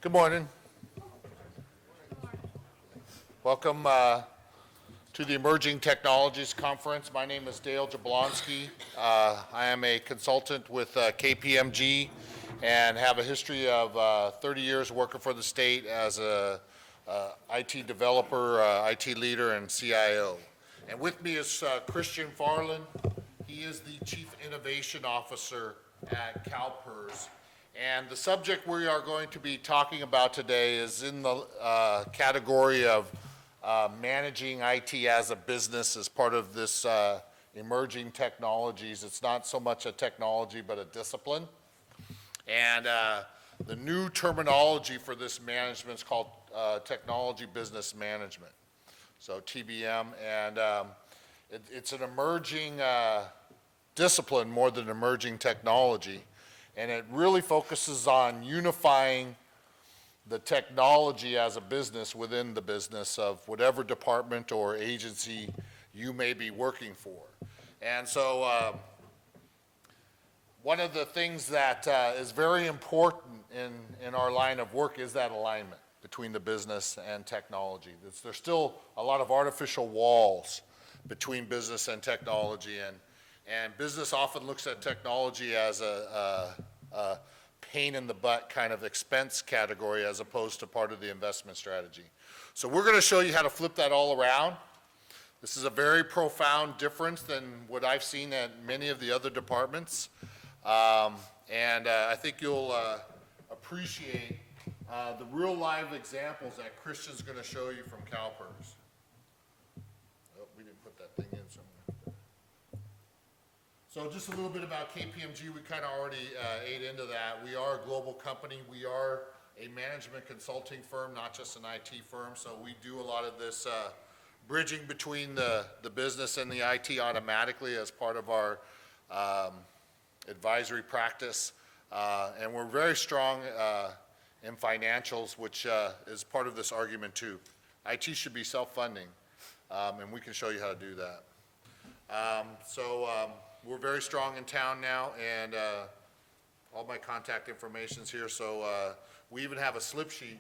Good morning. Welcome to the Emerging Technologies Conference. My name is Dale Jablonsky. I am a consultant with KPMG and have a history of 30 years working for the state as a IT developer, IT leader, and CIO. And with me is Christian Farland. He is the Chief Innovation Officer at CalPERS. And the subject we are going to be talking about today is in the category of managing IT as a business as part of this emerging technologies. It's not so much a technology, but a discipline. And the new terminology for this management is called technology business management, so TBM. And it's an emerging discipline more than emerging technology. And it really focuses on unifying the technology as a business within the business of whatever department or agency you may be working for. And so one of the things that is very important in our line of work is that alignment between the business and technology. There's still a lot of artificial walls between business and technology, and business often looks at technology as a pain in the butt kind of expense category as opposed to part of the investment strategy. So we're going to show you how to flip that all around. This is a very profound difference than what I've seen at many of the other departments. And I think you'll appreciate the real live examples that Christian's going to show you from CalPERS. Oh, we didn't put that thing in somewhere. So just a little bit about KPMG. We kind of already ate into that. We are a global company. We are a management consulting firm, not just an IT firm. So we do a lot of this bridging between the business and the IT automatically as part of our advisory practice. And we're very strong in financials, which is part of this argument too. IT should be self-funding, and we can show you how to do that. We're very strong in town now, and all my contact information's here. So we even have a slip sheet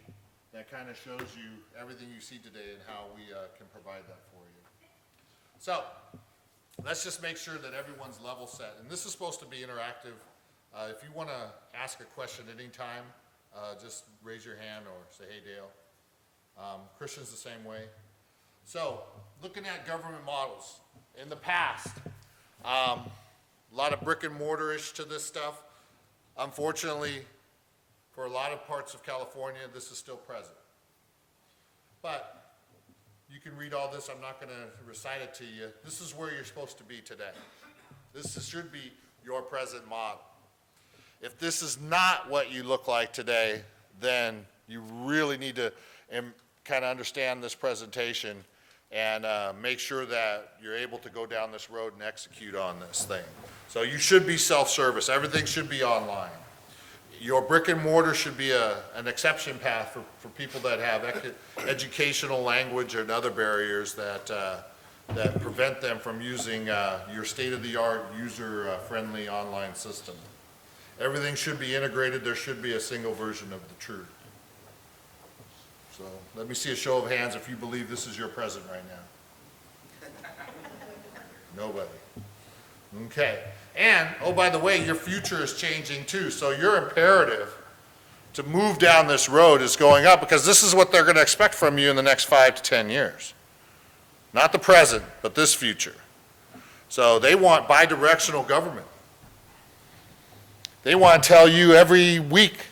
that kind of shows you everything you see today and how we can provide that for you. So let's just make sure that everyone's level set. And this is supposed to be interactive. If you want to ask a question at any time, just raise your hand or say, hey, Dale. Christian's the same way. So looking at government models. In the past, a lot of brick and mortar-ish to this stuff. Unfortunately, for a lot of parts of California, this is still present. But you can read all this. I'm not going to recite it to you. This is where you're supposed to be today. This should be your present model. If this is not what you look like today, then you really need to kind of understand this presentation and make sure that you're able to go down this road and execute on this thing. So you should be self-service. Everything should be online. Your brick and mortar should be an exception path for people that have educational language and other barriers that prevent them from using your state-of-the-art, user-friendly online system. Everything should be integrated. There should be a single version of the truth. So let me see a show of hands if you believe this is your present right now. Nobody. Okay. And, oh, by the way, your future is changing too. So your imperative to move down this road is going up because this is what they're going to expect from you in the next 5 to 10 years. Not the present, but this future. So they want bidirectional government. They want to tell you every week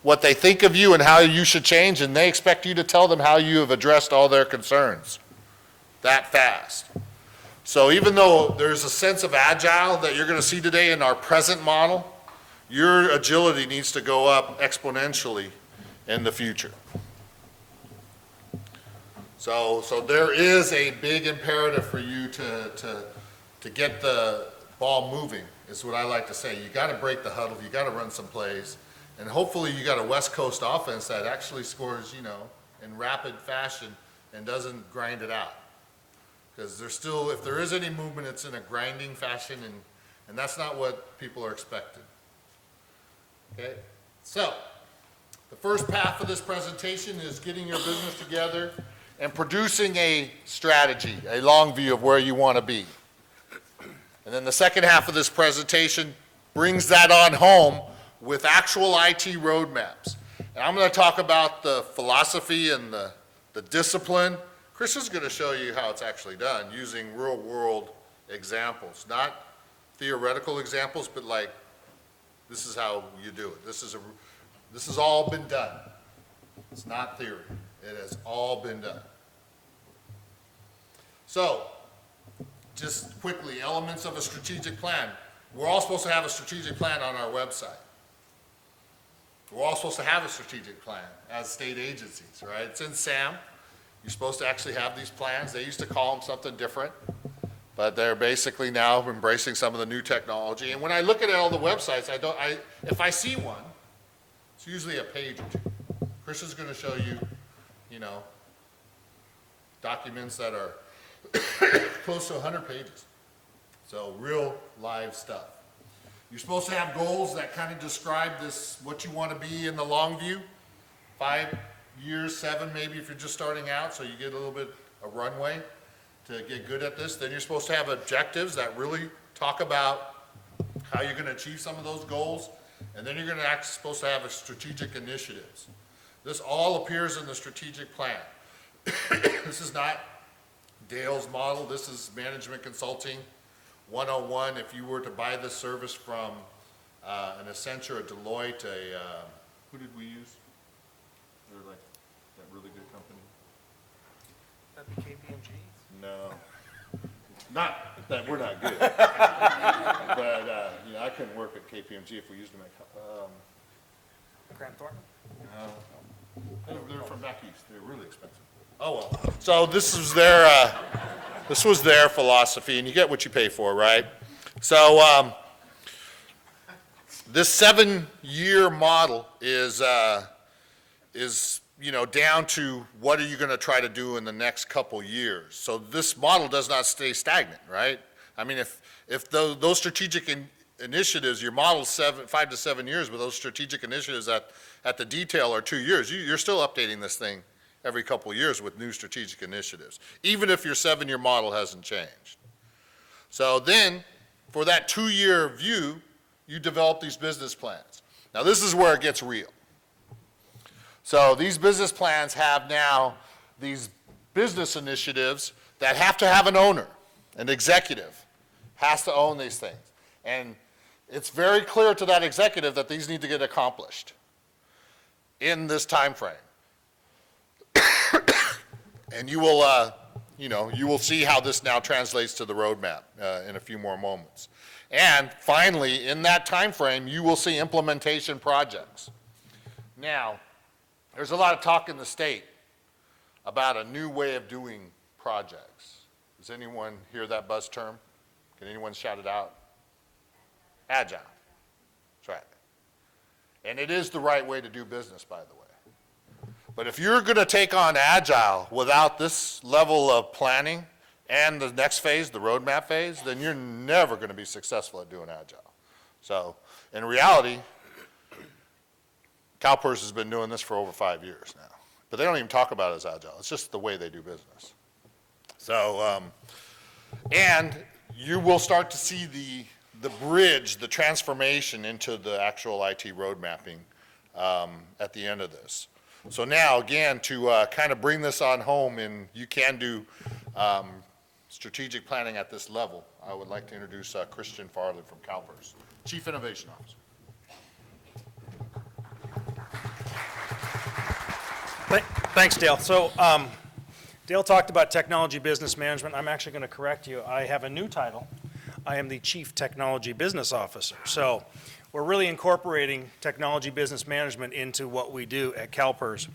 what they think of you and how you should change, and they expect you to tell them how you have addressed all their concerns that fast. So even though there's a sense of agile that you're going to see today in our present model, your agility needs to go up exponentially in the future. So there is a big imperative for you to get the ball moving, is what I like to say. You got to break the huddle, you got to run some plays. And hopefully you got a West Coast offense that actually scores, in rapid fashion and doesn't grind it out. Because there's still, if there is any movement, it's in a grinding fashion, and that's not what people are expecting. Okay? So, The first half of this presentation is getting your business together and producing a strategy, a long view of where you want to be. And then the second half of this presentation brings that on home with actual IT roadmaps. And I'm going to talk about the philosophy and the discipline. Chris is going to show you how it's actually done using real world examples, not theoretical examples, but like, this is how you do it. This has all been done. It's not theory. It has all been done. So, just quickly, elements of a strategic plan. We're all supposed to have a strategic plan on our website. We're all supposed to have a strategic plan as state agencies, right? It's in SAM. You're supposed to actually have these plans. They used to call them something different, but they're basically now embracing some of the new technology. And when I look at all the websites, if I see one, it's usually a page or two. Chris is going to show you, documents that are close to 100 pages. So real live stuff. You're supposed to have goals that kind of describe what you want to be in the long view. 5 years, 7 maybe if you're just starting out, so you get a little bit of runway to get good at this. Then you're supposed to have objectives that really talk about how you're going to achieve some of those goals. And then you're going to supposed to have a strategic initiatives. This all appears in the strategic plan. This is not Dale's model. This is management consulting 101. If you were to buy this service from an Accenture, a Deloitte, who did we use? They're like that really good company. That'd be KPMG? No. Not that we're not good. But, I couldn't work at KPMG if we used them at, Grant Thornton? no. They're from back east. They're really expensive. Oh, well. So this was their philosophy, and you get what you pay for, right? So this 7-year model is down to what are you going to try to do in the next couple years. So this model does not stay stagnant, right? I mean, if those strategic initiatives, your model's 5 to 7 years, but those strategic initiatives at the detail are 2 years, you're still updating this thing every couple of years with new strategic initiatives, even if your 7-year model hasn't changed. So then, for that 2-year view, you develop these business plans. Now this is where it gets real. So these business plans have now these business initiatives that have to have an owner, an executive has to own these things. And it's very clear to that executive that these need to get accomplished in this time frame. And you will see how this now translates to the roadmap in a few more moments. And finally, in that time frame, you will see implementation projects. Now, there's a lot of talk in the state about a new way of doing projects. Does anyone hear that buzz term? Can anyone shout it out? Agile. That's right. And it is the right way to do business, by the way. But if you're going to take on Agile without this level of planning and the next phase, the roadmap phase, then you're never going to be successful at doing Agile. So in reality, CalPERS has been doing this for over 5 years now. But they don't even talk about it as Agile. It's just the way they do business. So, and you will start to see the bridge, the transformation into the actual IT road mapping at the end of this. So now, again, to kind of bring this on home, and you can do strategic planning at this level, I would like to introduce Christian Farland from CalPERS, Chief Innovation Officer. Thanks, Dale. So Dale talked about technology business management. I'm actually going to correct you. I have a new title. I am the Chief Technology Business Officer. So we're really incorporating technology business management into what we do at CalPERS.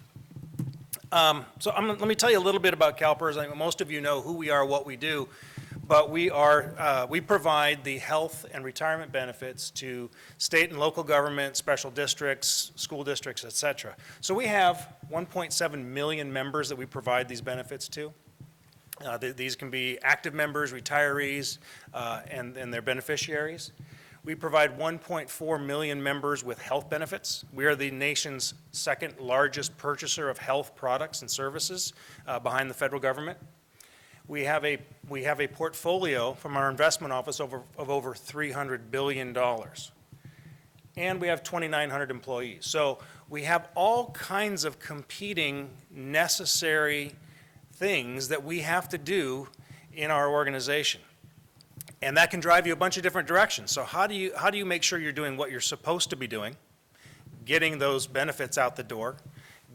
Let me tell you a little bit about CalPERS. I think most of you know who we are, what we do, but we provide the health and retirement benefits to state and local government, special districts, school districts, et cetera. So we have 1.7 million members that we provide these benefits to. These can be active members, retirees, and their beneficiaries. We provide 1.4 million members with health benefits. We are the nation's second largest purchaser of health products and services behind the federal government. We have a portfolio from our investment office of over $300 billion. And we have 2,900 employees. So we have all kinds of competing necessary things that we have to do in our organization. And that can drive you a bunch of different directions. So how do you make sure you're doing what you're supposed to be doing, getting those benefits out the door,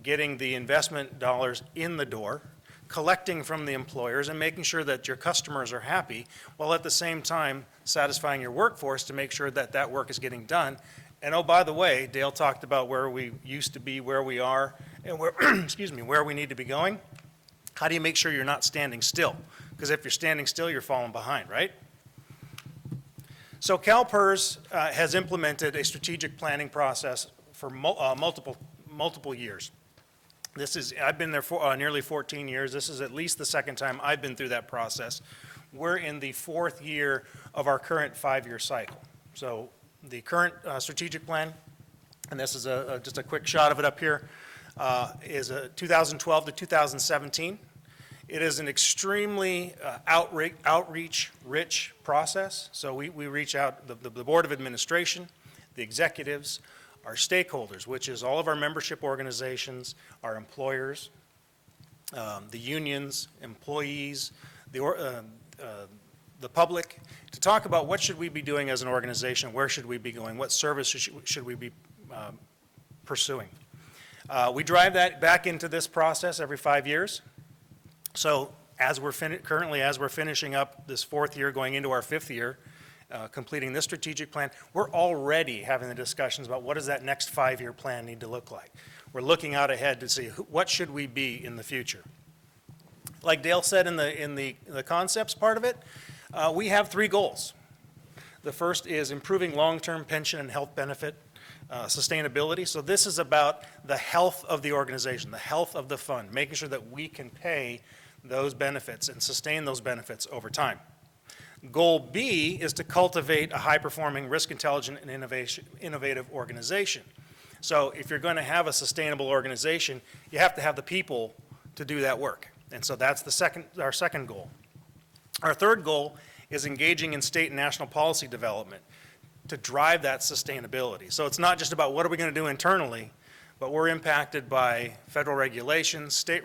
getting the investment dollars in the door, collecting from the employers and making sure that your customers are happy, while at the same time satisfying your workforce to make sure that that work is getting done. And oh, by the way, Dale talked about where we used to be, where we are, and where, excuse me, where we need to be going. How do you make sure you're not standing still? Because if you're standing still, you're falling behind, right? So CalPERS has implemented a strategic planning process for multiple years. I've been there for nearly 14 years. This is at least the second time I've been through that process. We're in the 4th year of our current 5-year cycle. So the current strategic plan, and this is just a quick shot of it up here, is 2012 to 2017. It is an extremely outreach-rich process. So we reach out, the Board of Administration, the executives, our stakeholders, which is all of our membership organizations, our employers, the unions, employees, the public, to talk about what should we be doing as an organization, where should we be going, what services should we be pursuing. We drive that back into this process every 5 years. So as we're finishing up this 4th year, going into our 5th year, completing this strategic plan, we're already having the discussions about what does that next 5-year plan need to look like. We're looking out ahead to see what should we be in the future. Like Dale said in the concepts part of it, we have 3 goals. The first is improving long-term pension and health benefit sustainability. So this is about the health of the organization, the health of the fund, making sure that we can pay those benefits and sustain those benefits over time. Goal B is to cultivate a high-performing, risk-intelligent, and innovative organization. So if you're going to have a sustainable organization, you have to have the people to do that work. And so that's our second goal. Our third goal is engaging in state and national policy development to drive that sustainability. So it's not just about what are we going to do internally, but we're impacted by federal regulations, state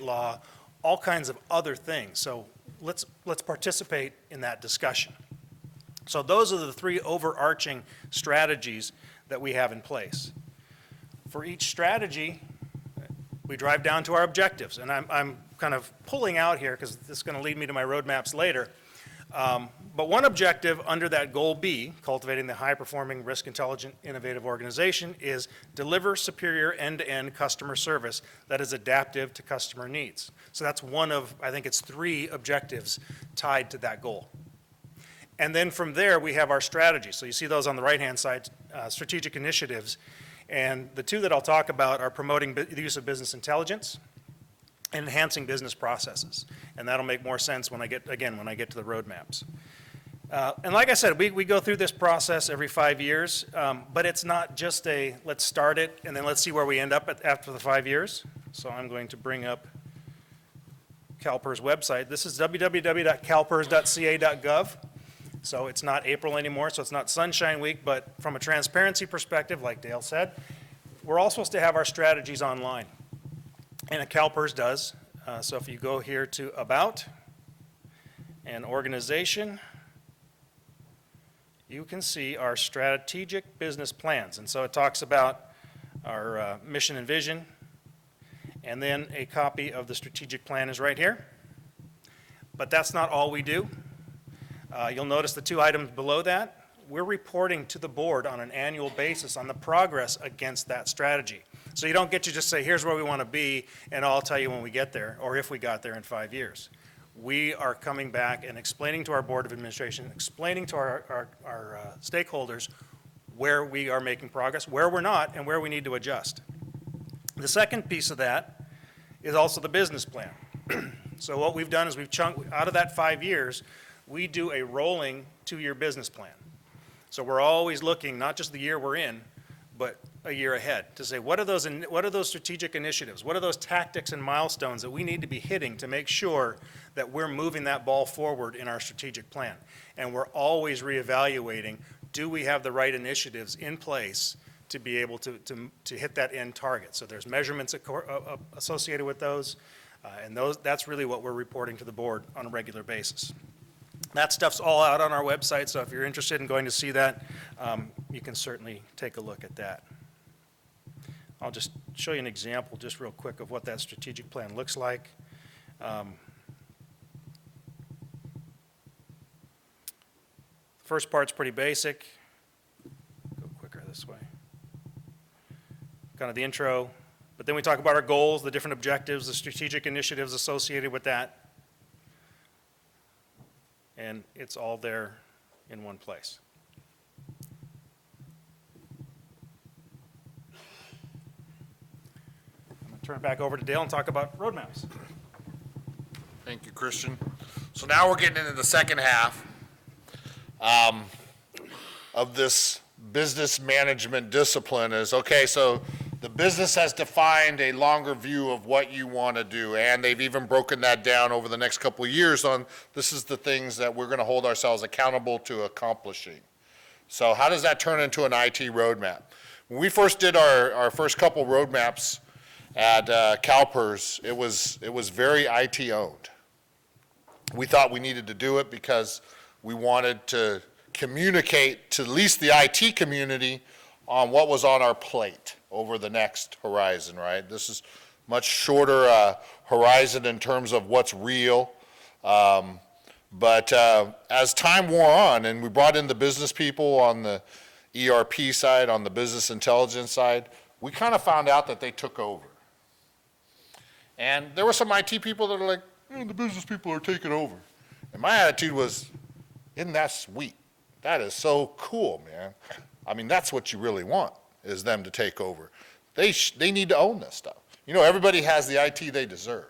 law, all kinds of other things. So let's participate in that discussion. So those are the 3 overarching strategies that we have in place. For each strategy, we drive down to our objectives. And I'm kind of pulling out here because this is going to lead me to my roadmaps later. But one objective under that goal B, cultivating the high-performing, risk-intelligent, innovative organization, is deliver superior end-to-end customer service that is adaptive to customer needs. So that's one of, I think it's 3 objectives tied to that goal. And then from there, we have our strategy. So you see those on the right-hand side, strategic initiatives. And the 2 that I'll talk about are promoting the use of business intelligence and enhancing business processes. And that'll make more sense when I get to the roadmaps. And like I said, we go through this process every 5 years, but it's not just let's start it and then let's see where we end up after the 5 years. So I'm going to bring up CalPERS website. This is www.calpers.ca.gov. So it's not April anymore, so it's not Sunshine Week, but from a transparency perspective, like Dale said, we're all supposed to have our strategies online. And CalPERS does. So if you go here to About and Organization, you can see our strategic business plans. And so it talks about our mission and vision, and then a copy of the strategic plan is right here. But that's not all we do. You'll notice the 2 items below that. We're reporting to the board on an annual basis on the progress against that strategy. So you don't get to just say, here's where we want to be, and I'll tell you when we get there, or if we got there in 5 years. We are coming back and explaining to our Board of Administration, explaining to our stakeholders where we are making progress, where we're not, and where we need to adjust. The second piece of that is also the business plan. So what we've done is we've chunked, out of that 5 years, we do a rolling 2-year business plan. So we're always looking, not just the year we're in, but a year ahead, to say, what are those strategic initiatives? What are those tactics and milestones that we need to be hitting to make sure that we're moving that ball forward in our strategic plan? And we're always reevaluating, do we have the right initiatives in place to be able to hit that end target? So there's measurements associated with those, and that's really what we're reporting to the board on a regular basis. That stuff's all out on our website, so if you're interested in going to see that, you can certainly take a look at that. I'll just show you an example just real quick of what that strategic plan looks like. First part's pretty basic. Go quicker this way. Kind of the intro, but then we talk about our goals, the different objectives, the strategic initiatives associated with that. And it's all there in one place. I'm going to turn it back over to Dale and talk about roadmaps. Thank you, Christian. So now we're getting into the second half of this business management discipline is, okay, so the business has defined a longer view of what you want to do, and they've even broken that down over the next couple of years on this is the things that we're going to hold ourselves accountable to accomplishing. So how does that turn into an IT roadmap? When we first did our first couple roadmaps at CalPERS, it was very IT owned. We thought we needed to do it because we wanted to communicate to at least the IT community on what was on our plate over the next horizon, right? This is much shorter horizon in terms of what's real. But as time wore on and we brought in the business people on the ERP side, on the business intelligence side, we kind of found out that they took over. And there were some IT people that are like, the business people are taking over. And my attitude was, isn't that sweet? That is so cool, man. I mean, that's what you really want, is them to take over. They need to own this stuff. You know, everybody has the IT they deserve.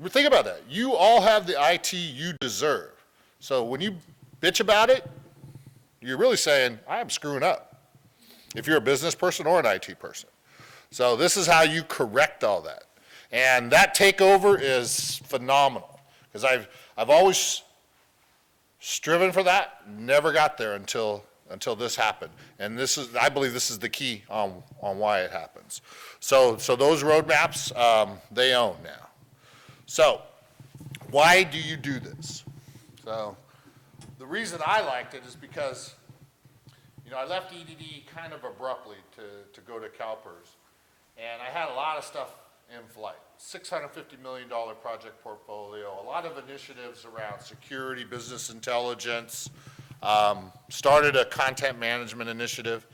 Think about that. You all have the IT you deserve. So when you bitch about it, you're really saying, I am screwing up, if you're a business person or an IT person. So this is how you correct all that. And that takeover is phenomenal, because I've always striven for that, never got there until this happened. And I believe this is the key on why it happens. So those roadmaps, they own now. So why do you do this? So the reason I liked it is because, I left EDD kind of abruptly to go to CalPERS. And I had a lot of stuff in flight. $650 million project portfolio, a lot of initiatives around security, business intelligence, started a content management initiative,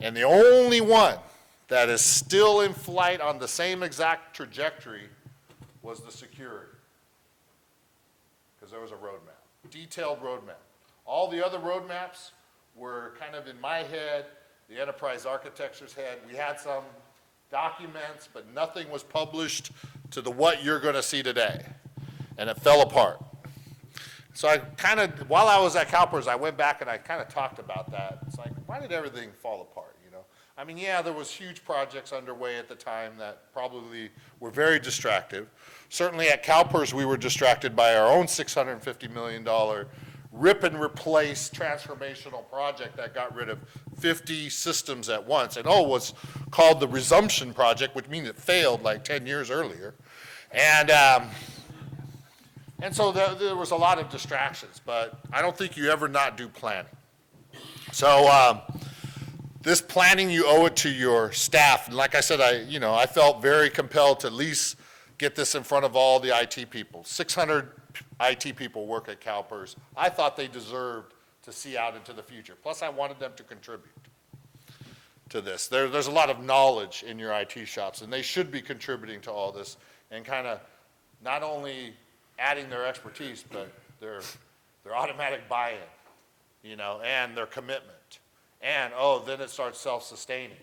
and the only one that is still in flight on the same exact trajectory was the security, because there was a roadmap, detailed roadmap. All the other roadmaps were kind of in my head, the enterprise architecture's head. We had some documents, but nothing was published to what you're going to see today, and it fell apart. So I kind of, while I was at CalPERS, I went back and I kind of talked about that. It's like, why did everything fall apart, I mean, yeah, there was huge projects underway at the time that probably were very distractive. Certainly at CalPERS, we were distracted by our own $650 million rip and replace transformational project that got rid of 50 systems at once. And was called the Resumption Project, which means it failed like 10 years earlier. And so there was a lot of distractions, but I don't think you ever not do planning. So this planning, you owe it to your staff. And like I said, I felt very compelled to at least get this in front of all the IT people. 600 IT people work at CalPERS. I thought they deserved to see out into the future. Plus, I wanted them to contribute to this. There's a lot of knowledge in your IT shops, and they should be contributing to all this and kind of not only adding their expertise, but their automatic buy-in, and their commitment. And, then it starts self-sustaining,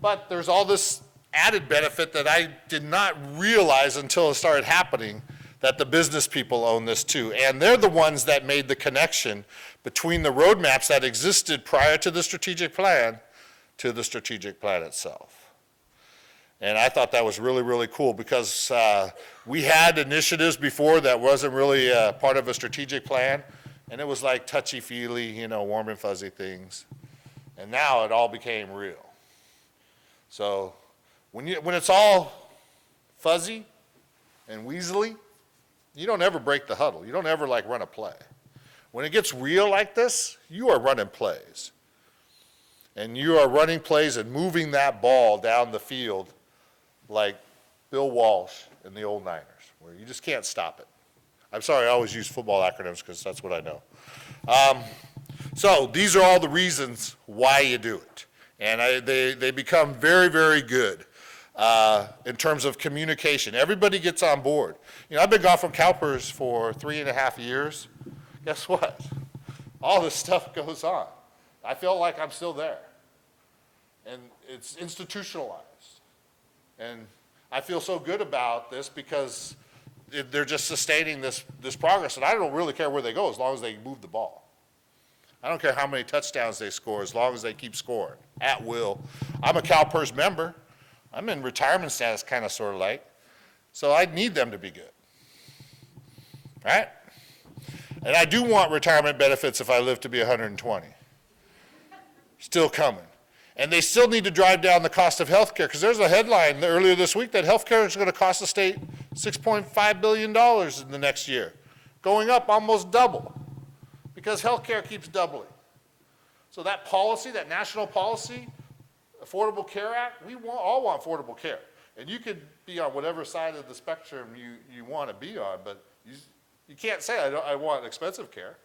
But there's all this added benefit that I did not realize until it started happening, that the business people own this too. And they're the ones that made the connection between the roadmaps that existed prior to the strategic plan to the strategic plan itself. And I thought that was really, really cool because we had initiatives before that wasn't really part of a strategic plan. And it was like touchy-feely, you know, warm and fuzzy things. And now it all became real. So when it's all fuzzy and weaselly, you don't ever break the huddle. You don't ever like run a play. When it gets real like this, you are running plays. And you are running plays and moving that ball down the field like Bill Walsh in the old Niners, where you just can't stop it. I'm sorry, I always use football acronyms because that's what I know. So these are all the reasons why you do it. And they become very, very good in terms of communication. Everybody gets on board. You know, I've been gone from CalPERS for 3.5 years. Guess what? All this stuff goes on. I feel like I'm still there. And it's institutionalized. And I feel so good about this because they're just sustaining this progress. And I don't really care where they go as long as they move the ball. I don't care how many touchdowns they score as long as they keep scoring at will. I'm a CalPERS member. I'm in retirement status kind of sort of like. So I need them to be good. Right? And I do want retirement benefits if I live to be 120. Still coming. And they still need to drive down the cost of health care because there's a headline earlier this week that health care is going to cost the state $6.5 billion in the next year, going up almost double because health care keeps doubling. So that policy, that national policy, Affordable Care Act, we all want affordable care. And you could be on whatever side of the spectrum you want to be on, but you can't say I want expensive care.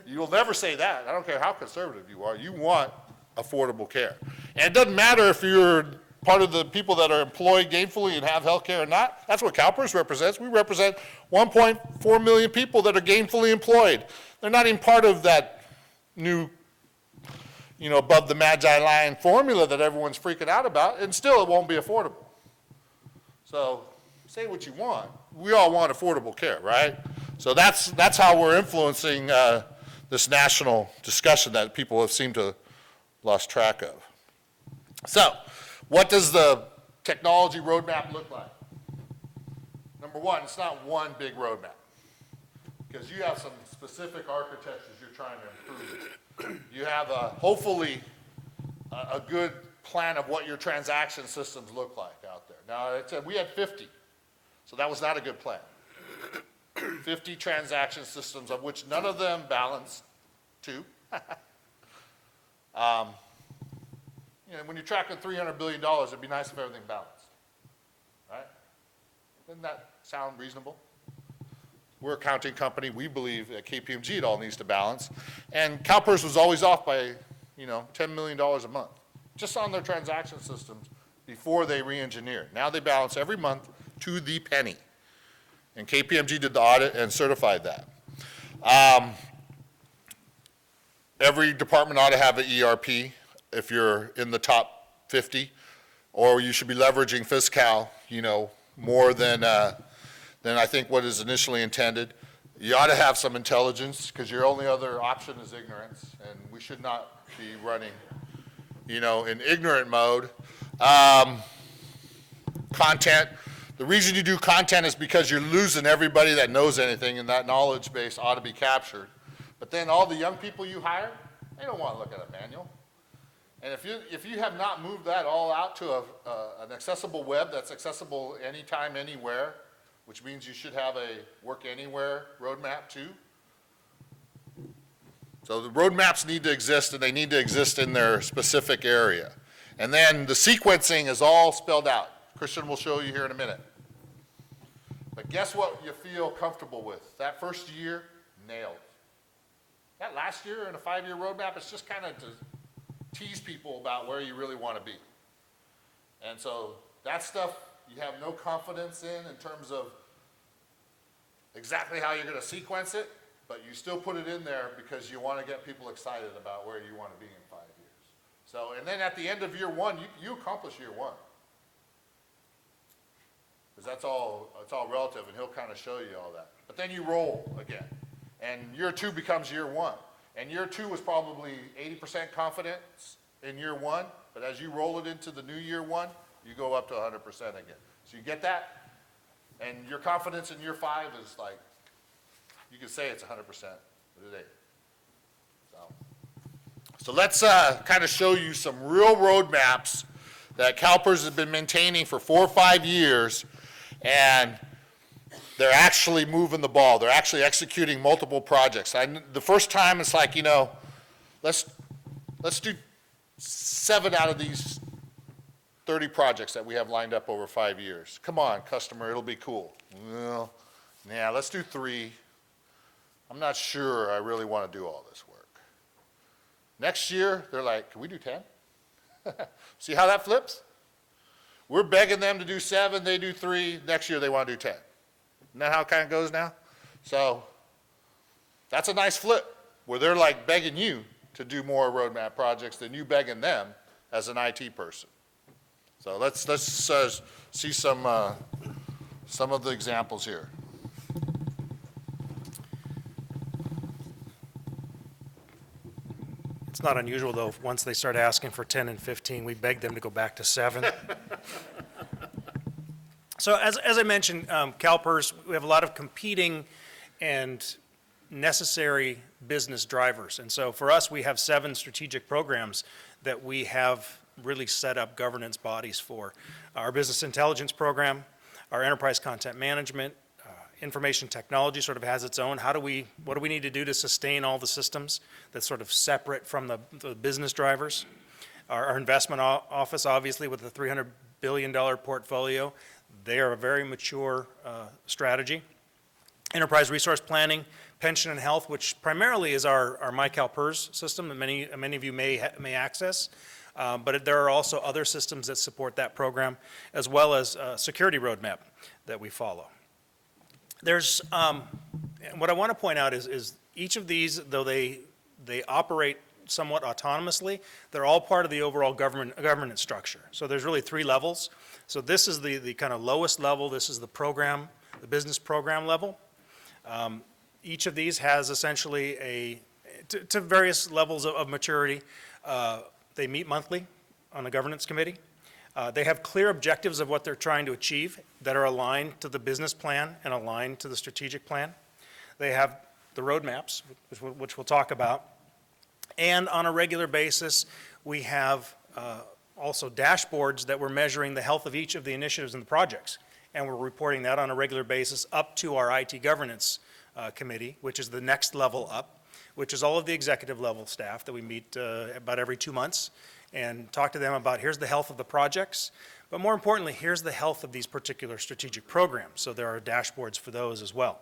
You'll never say that. I don't care how conservative you are. You want affordable care. And it doesn't matter if you're part of the people that are employed gainfully and have health care or not. That's what CalPERS represents. We represent 1.4 million people that are gainfully employed. They're not even part of that new, you know, above the Magi line formula that everyone's freaking out about, and still it won't be affordable. So say what you want. We all want affordable care, right? So that's how we're influencing this national discussion that people have seemed to lost track of. So, what does the technology roadmap look like? Number one, it's not one big roadmap because you have some specific architectures you're trying to improve. You have hopefully a good plan of what your transaction systems look like out there. Now, we had 50, so that was not a good plan. 50 transaction systems, of which none of them balanced 2. You know, when you're tracking $300 billion, it'd be nice if everything balanced, right? Doesn't that sound reasonable? We're a accounting company. We believe at KPMG it all needs to balance. And CalPERS was always off by, you know, $10 million a month, just on their transaction systems before they re-engineered. Now they balance every month to the penny. And KPMG did the audit and certified that. Every department ought to have an ERP if you're in the top 50, or you should be leveraging Fiscal, you know, more than I think what is initially intended. You ought to have some intelligence because your only other option is ignorance, and we should not be running, you know, in ignorant mode. Content. The reason you do content is because you're losing everybody that knows anything, and that knowledge base ought to be captured. But then all the young people you hire, they don't want to look at a manual. And if you have not moved that all out to an accessible web that's accessible anytime, anywhere, which means you should have a work anywhere roadmap too. So the roadmaps need to exist, and they need to exist in their specific area. And then the sequencing is all spelled out. Christian will show you here in a minute. But guess what you feel comfortable with? That first year, nailed. That last year in a 5-year roadmap, it's just kind of to tease people about where you really want to be. And so that stuff you have no confidence in terms of exactly how you're going to sequence it, but you still put it in there because you want to get people excited about where you want to be in 5 years. So, and then at the end of year 1, you accomplish year 1. because it's all relative, and he'll kind of show you all that. But then you roll again, and year 2 becomes year 1. And year 2 was probably 80% confidence in year 1, but as you roll it into the new year 1, you go up to 100% again. So you get that, and your confidence in year 5 is like, you can say it's 100%, but it ain't. So let's kind of show you some real roadmaps that CalPERS has been maintaining for 4 or 5 years, and they're actually moving the ball. They're actually executing multiple projects. The first time it's like, you know, let's do 7 out of these 30 projects that we have lined up over 5 years. Come on, customer, it'll be cool. Well, yeah, let's do 3. I'm not sure I really want to do all this work. Next year, they're like, can we do 10? See how that flips? We're begging them to do 7, they do 3. Next year, they want to do 10. Isn't that how it kind of goes now? So that's a nice flip, where they're like begging you to do more roadmap projects than you begging them as an IT person. So let's see some of the examples here. It's not unusual, though, once they start asking for 10 and 15, we beg them to go back to 7. So as I mentioned, CalPERS, we have a lot of competing and necessary business drivers. And so for us, we have 7 strategic programs that we have really set up governance bodies for. Our business intelligence program, our enterprise content management, information technology sort of has its own. What do we need to do to sustain all the systems that's sort of separate from the business drivers? Our investment office, obviously, with the $300 billion portfolio, they are a very mature strategy. Enterprise resource planning, pension and health, which primarily is our CalPERS system that many of you may access. But there are also other systems that support that program, as well as a security roadmap that we follow. There's, what I want to point out is each of these, though they operate somewhat autonomously, they're all part of the overall governance structure. So there's really 3 levels. So this is the kind of lowest level. This is the program, the business program level. Each of these has essentially to various levels of maturity. They meet monthly on a governance committee. They have clear objectives of what they're trying to achieve that are aligned to the business plan and aligned to the strategic plan. They have the roadmaps, which we'll talk about. And on a regular basis, we have also dashboards that we're measuring the health of each of the initiatives and the projects. And we're reporting that on a regular basis up to our IT governance committee, which is the next level up, which is all of the executive level staff that we meet about every 2 months and talk to them about here's the health of the projects, but more importantly, here's the health of these particular strategic programs. So there are dashboards for those as well.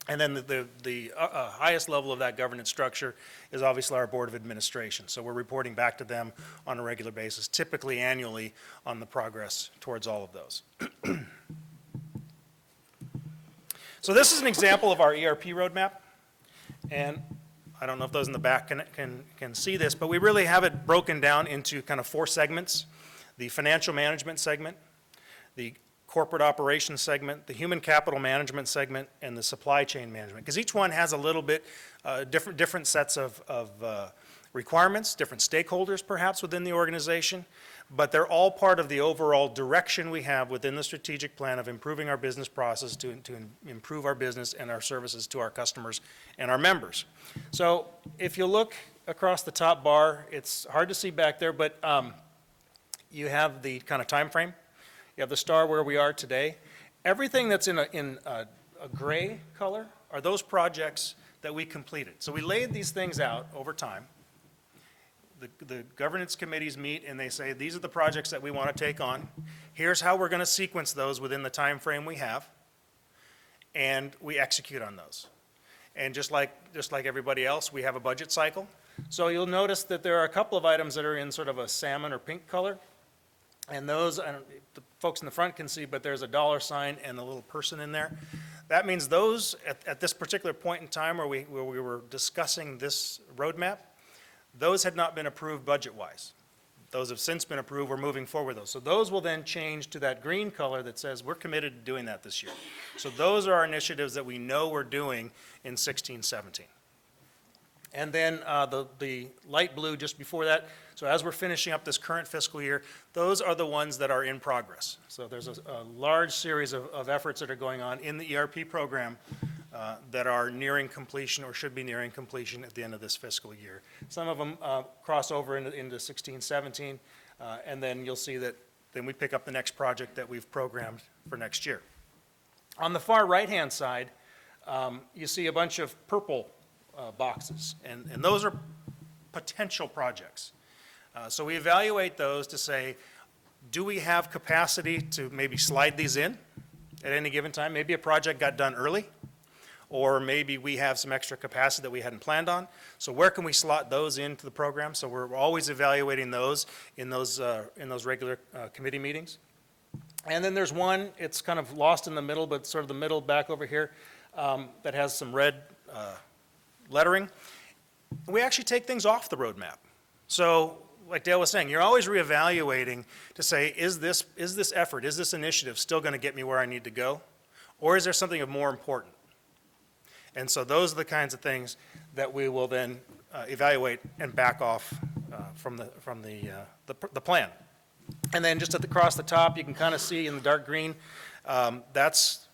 And then the highest level of that governance structure is obviously our Board of Administration. So we're reporting back to them on a regular basis, typically annually, on the progress towards all of those. So this is an example of our ERP roadmap. And I don't know if those in the back can see this, but we really have it broken down into kind of 4 segments: the financial management segment, the corporate operations segment, the human capital management segment, and the supply chain management. Because each one has a little bit different sets of requirements, different stakeholders perhaps within the organization, but they're all part of the overall direction we have within the strategic plan of improving our business process to improve our business and our services to our customers and our members. So if you look across the top bar, it's hard to see back there, but you have the kind of time frame. You have the star where we are today. Everything that's in a gray color are those projects that we completed. So we laid these things out over time. The governance committees meet and they say, these are the projects that we want to take on. Here's how we're going to sequence those within the time frame we have. And we execute on those. And just like everybody else, we have a budget cycle. So you'll notice that there are a couple of items that are in sort of a salmon or pink color. And those, the folks in the front can see, but there's a $ and a little person in there. That means those, at this particular point in time where we were discussing this roadmap, those had not been approved budget-wise. Those have since been approved. We're moving forward with those. So those will then change to that green color that says we're committed to doing that this year. So those are our initiatives that we know we're doing in 16, 17. And then the light blue just before that, so as we're finishing up this current fiscal year, those are the ones that are in progress. So there's a large series of efforts that are going on in the ERP program that are nearing completion or should be nearing completion at the end of this fiscal year. Some of them cross over into 16, 17, and then you'll see that then we pick up the next project that we've programmed for next year. On the far right-hand side, you see a bunch of purple boxes, and those are potential projects. So we evaluate those to say, do we have capacity to maybe slide these in at any given time? Maybe a project got done early, or maybe we have some extra capacity that we hadn't planned on. So where can we slot those into the program? So we're always evaluating those in those regular committee meetings. And then there's one, it's kind of lost in the middle, but sort of the middle back over here, that has some red lettering. We actually take things off the roadmap. So like Dale was saying, you're always reevaluating to say, is this effort, is this initiative still going to get me where I need to go? Or is there something of more important? And so those are the kinds of things that we will then evaluate and back off from the plan. And then just across the top, you can kind of see in the dark green, that's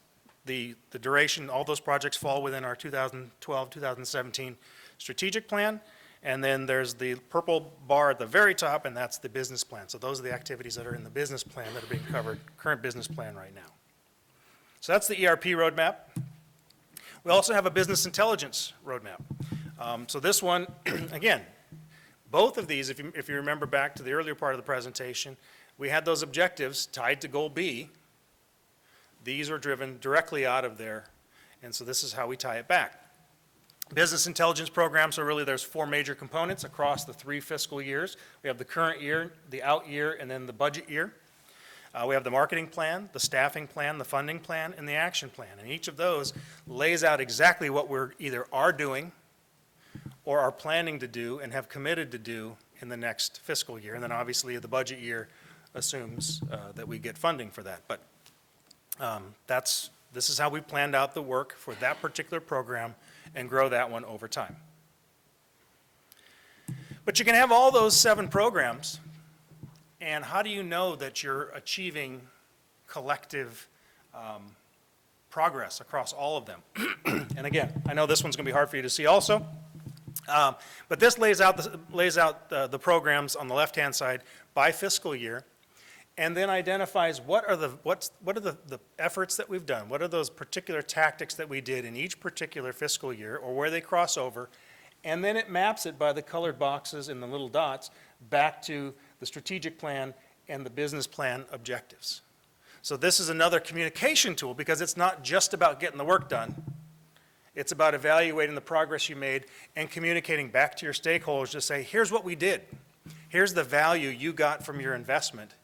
the duration. All those projects fall within our 2012, 2017 strategic plan. And then there's the purple bar at the very top, and that's the business plan. So those are the activities that are in the business plan that are being covered, current business plan right now. So that's the ERP roadmap. We also have a business intelligence roadmap. So this one, again, both of these, if you remember back to the earlier part of the presentation, we had those objectives tied to goal B. These are driven directly out of there, and so this is how we tie it back. Business intelligence program, so really there's 4 major components across the 3 fiscal years. We have the current year, the out year, and then the budget year. We have the marketing plan, the staffing plan, the funding plan, and the action plan. And each of those lays out exactly what we're either are doing or are planning to do and have committed to do in the next fiscal year. And then obviously the budget year assumes that we get funding for that. But this is how we planned out the work for that particular program and grow that one over time. But you can have all those 7 programs, and how do you know that you're achieving collective progress across all of them? And again, I know this one's going to be hard for you to see also, but this lays out the programs on the left-hand side by fiscal year, and then identifies what are the efforts that we've done, what are those particular tactics that we did in each particular fiscal year, or where they cross over, and then it maps it by the colored boxes and the little dots back to the strategic plan and the business plan objectives. So this is another communication tool, because it's not just about getting the work done. It's about evaluating the progress you made and communicating back to your stakeholders to say, here's what we did. Here's the value you got from your investment.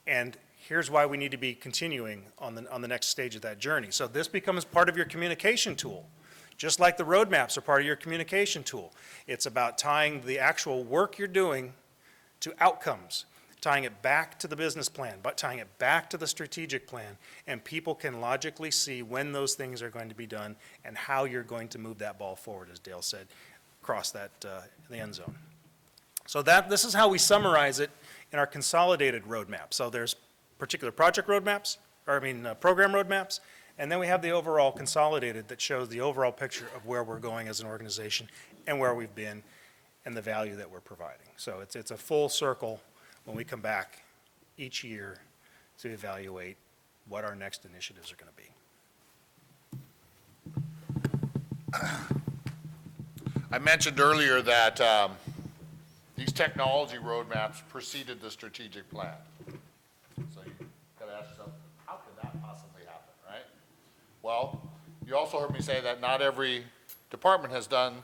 And here's why we need to be continuing on the next stage of that journey. So this becomes part of your communication tool. Just like the roadmaps are part of your communication tool. It's about tying the actual work you're doing to outcomes, tying it back to the business plan, but tying it back to the strategic plan, and people can logically see when those things are going to be done and how you're going to move that ball forward, as Dale said, across that the end zone. So this is how we summarize it in our consolidated roadmap. So there's particular project roadmaps, program roadmaps, and then we have the overall consolidated that shows the overall picture of where we're going as an organization and where we've been and the value that we're providing. So it's a full circle when we come back each year to evaluate what our next initiatives are going to be. I mentioned earlier that these technology roadmaps preceded the strategic plan. So you got to ask yourself, how could that possibly happen, right? Well, you also heard me say that not every department has done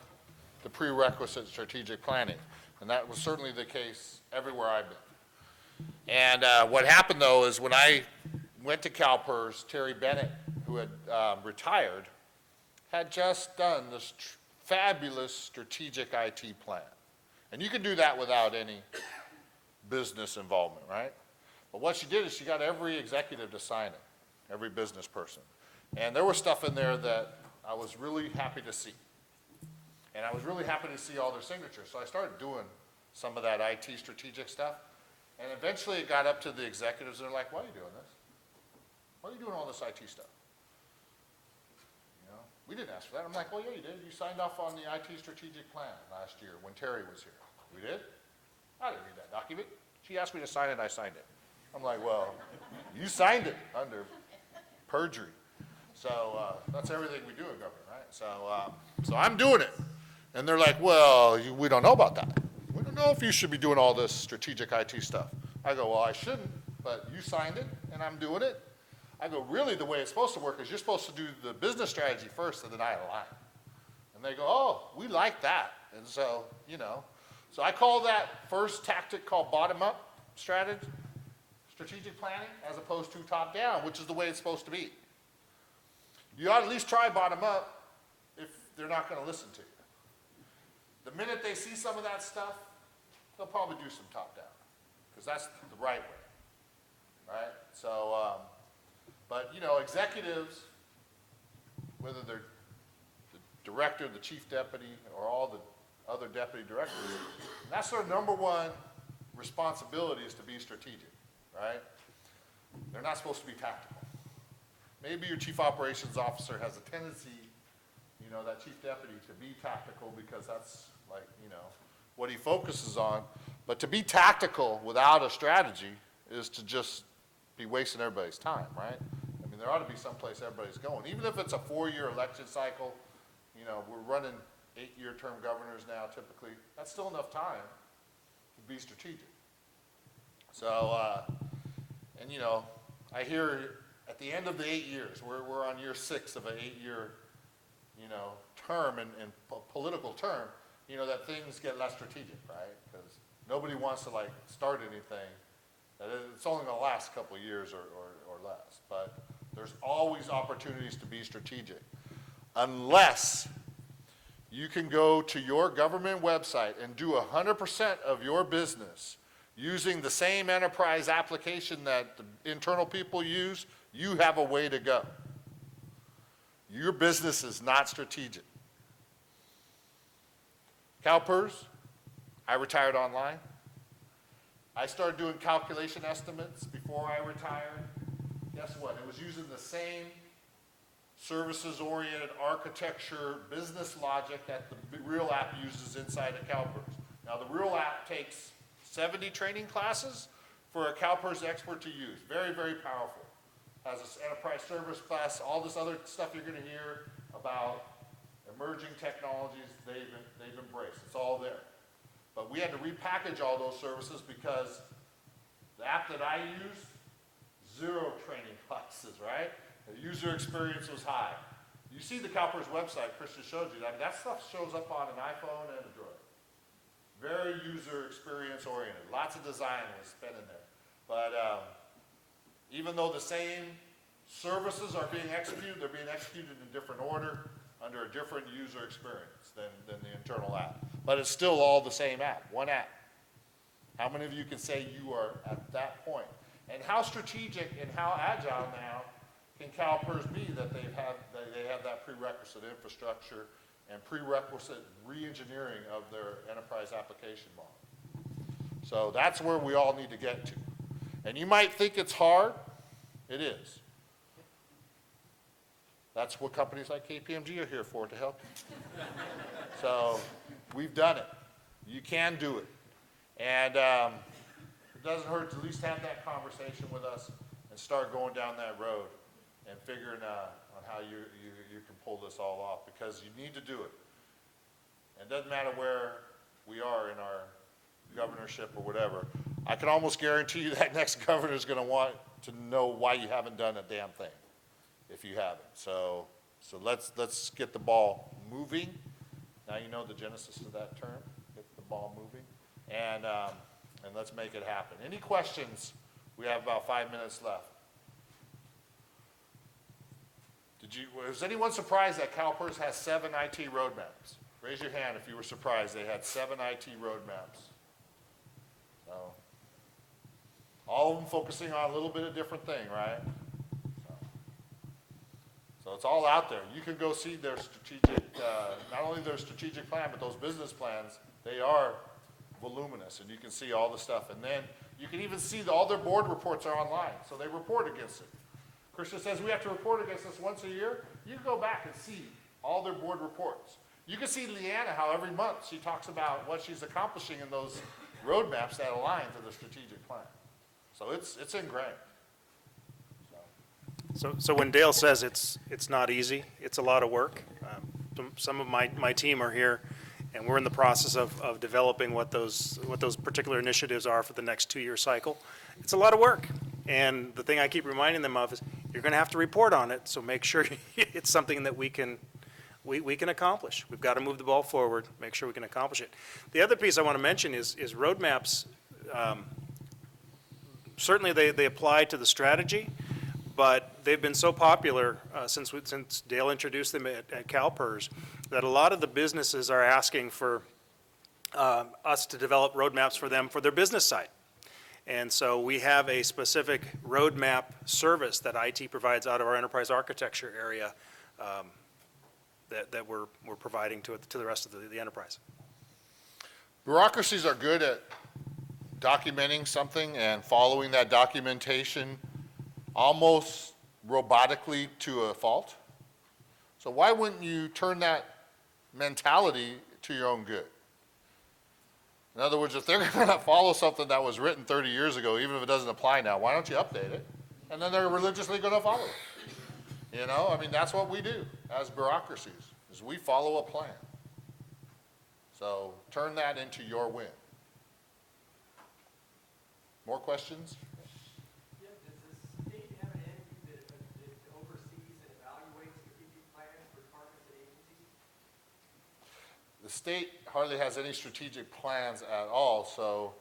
the prerequisite strategic planning, and that was certainly the case everywhere I've been. And what happened, though, is when I went to CalPERS, Terry Bennett, who had retired, had just done this fabulous strategic IT plan. And you can do that without any business involvement, right? But what she did is she got every executive to sign it, every business person. And there was stuff in there that I was really happy to see. And I was really happy to see all their signatures. So I started doing some of that IT strategic stuff. And eventually it got up to the executives, and they're like, why are you doing this? Why are you doing all this IT stuff? You know, we didn't ask for that. I'm like, well, yeah, you did. You signed off on the IT strategic plan last year when Terry was here. We did? I didn't read that document. She asked me to sign it, I signed it. I'm like, well, you signed it under perjury. So that's everything we do in government, right? So I'm doing it. And they're like, well, we don't know about that. We don't know if you should be doing all this strategic IT stuff. I go, well, I shouldn't, but you signed it, and I'm doing it. I go, really, the way it's supposed to work is you're supposed to do the business strategy first, and then I align. And they go, oh, we like that. And so, you know, so I call that first tactic called bottom-up strategy, strategic planning, as opposed to top-down, which is the way it's supposed to be. You ought to at least try bottom-up if they're not going to listen to you. The minute they see some of that stuff, they'll probably do some top-down, because that's the right way, right? So, but, you know, executives, whether they're the director, the chief deputy, or all the other deputy directors, that's their number one responsibility, is to be strategic, right? They're not supposed to be tactical. Maybe your chief operations officer has a tendency, you know, that chief deputy, to be tactical because that's like, you know, what he focuses on. But to be tactical without a strategy is to just be wasting everybody's time, right? I mean, there ought to be someplace everybody's going. Even if it's a 4-year election cycle, you know, we're running 8-year term governors now typically. That's still enough time to be strategic. So, and you know, I hear at the end of the 8 years, we're on year 6 of an 8-year, you know, term and political term, you know, that things get less strategic, right? Because nobody wants to like start anything that it's only going to last a couple of years or less. But there's always opportunities to be strategic, unless you can go to your government website and do 100% of your business using the same enterprise application that the internal people use. You have a way to go. Your business is not strategic. CalPERS, I retired online. I started doing calculation estimates before I retired. Guess what? It was using the same services-oriented architecture, business logic that the Real app uses inside of CalPERS. Now, the Real app takes 70 training classes for a CalPERS expert to use. Very, very powerful. Has this enterprise service class, all this other stuff you're going to hear about emerging technologies they've embraced. It's all there. But we had to repackage all those services because the app that I used, 0 training classes, right? The user experience was high. You see the CalPERS website, Chris just showed you. I mean, that stuff shows up on an iPhone and Android. Very user experience oriented. Lots of design was spent in there. But even though the same services are being executed, they're being executed in a different order under a different user experience than the internal app. But it's still all the same app, one app. How many of you can say you are at that point? And how strategic and how agile now can CalPERS be that they have that prerequisite infrastructure and prerequisite re-engineering of their enterprise application model? So that's where we all need to get to. And you might think it's hard. It is. That's what companies like KPMG are here for, to help you. So we've done it. You can do it. And it doesn't hurt to at least have that conversation with us and start going down that road and figuring out on how you can pull this all off, because you need to do it. And it doesn't matter where we are in our governorship or whatever. I can almost guarantee you that next governor is going to want to know why you haven't done a damn thing, if you haven't. So let's get the ball moving. Now you know the genesis of that term, get the ball moving, and let's make it happen. Any questions? We have about 5 minutes left. Was anyone surprised that CalPERS has 7 IT roadmaps? Raise your hand if you were surprised they had 7 IT roadmaps. So, All of them focusing on a little bit of different thing, right? So it's all out there. You can go see their strategic, not only their strategic plan, but those business plans, they are voluminous, and you can see all the stuff. And then you can even see all their board reports are online, so they report against it. Christian says we have to report against this once a year. You can go back and see all their board reports. You can see Leanna, how every month she talks about what she's accomplishing in those roadmaps that align to the strategic plan. So it's ingrained. So when Dale says it's not easy, it's a lot of work. Some of my team are here, and we're in the process of developing what those particular initiatives are for the next 2-year cycle. It's a lot of work, and the thing I keep reminding them of is you're going to have to report on it. So make sure it's something that we can accomplish. We've got to move the ball forward, make sure we can accomplish it. The other piece I want to mention is roadmaps. Certainly they apply to the strategy, but they've been so popular since Dale introduced them at CalPERS that a lot of the businesses are asking for us to develop roadmaps for them for their business side. And so we have a specific roadmap service that IT provides out of our enterprise architecture area that we're providing to the rest of the enterprise. Bureaucracies are good at documenting something and following that documentation almost robotically to a fault. So why wouldn't you turn that mentality to your own good? In other words, if they're going to follow something that was written 30 years ago, even if it doesn't apply now, why don't you update it? And then they're religiously going to follow it. You know, I mean, that's what we do as bureaucracies, is we follow a plan. So turn that into your win. More questions? Yeah, does the state have an entity that oversees and evaluates strategic plans for departments and agencies? The state hardly has any strategic plans at all, so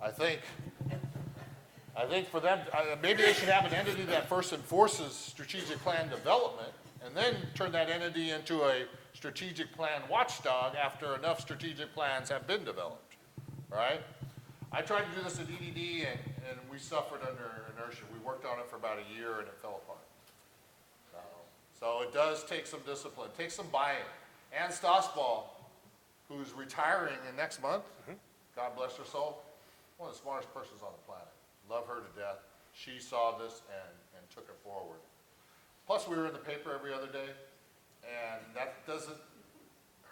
I think for them, maybe they should have an entity that first enforces strategic plan development and then turn that entity into a strategic plan watchdog after enough strategic plans have been developed, right? I tried to do this at EDD and we suffered under inertia. We worked on it for about a year and it fell apart. So it does take some discipline, take some buy-in. Ann Stossball, who's retiring in next month, God bless her soul, one of the smartest persons on the planet. Love her to death. She saw this and took it forward. Plus we were in the paper every other day, and that doesn't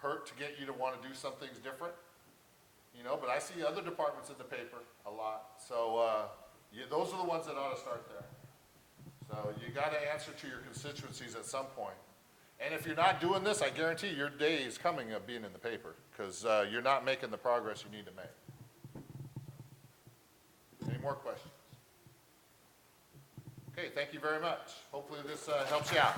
hurt to get you to want to do some things different. You know, but I see other departments in the paper a lot. So those are the ones that ought to start there. So you got to answer to your constituencies at some point. And if you're not doing this, I guarantee your day is coming of being in the paper, because you're not making the progress you need to make. Any more questions? Okay, thank you very much. Hopefully this helps you out.